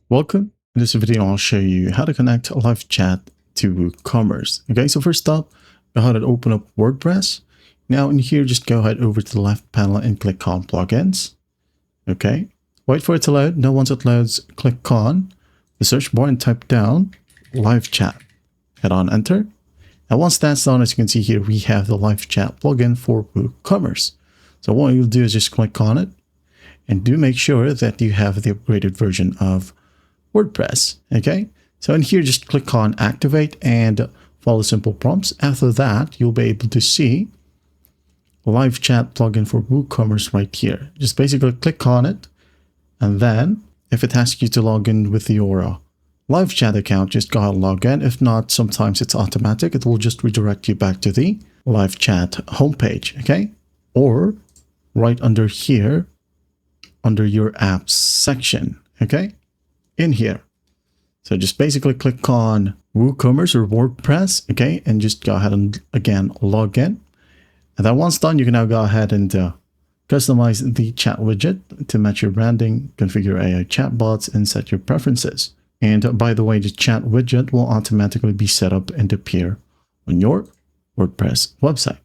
Welcome. In this video, I'll show you how to connect LiveChat to WooCommerce. Okay, so first up, go ahead and open up WordPress. Now in here, just go ahead over to the left panel and click on plugins. Okay, wait for it to load. Now once it loads, click on the search bar and type down LiveChat. Hit on enter. And once that's done, as you can see here, we have the LiveChat plugin for WooCommerce. So what you'll do is just click on it and do make sure that you have the upgraded version of WordPress. Okay, so in here, just click on activate and follow simple prompts. After that, you'll be able to see LiveChat plugin for WooCommerce right here. Just basically click on it, and then if it asks you to log in with your LiveChat account, just go ahead and log in. If not, sometimes it's automatic. It will just redirect you back to the LiveChat homepage. Okay, or right under here, under your apps section. Okay, in here. So just basically click on WooCommerce or WordPress, okay, and just go ahead and again log in. And then once done, you can now go ahead and customize the chat widget to match your branding, configure AI chatbots, and set your preferences. And by the way, the chat widget will automatically be set up and appear on your WordPress website.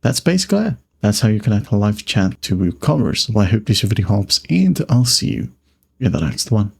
That's basically it. That's how you connect LiveChat to WooCommerce. Well, I hope this video helps, and I'll see you in the next one.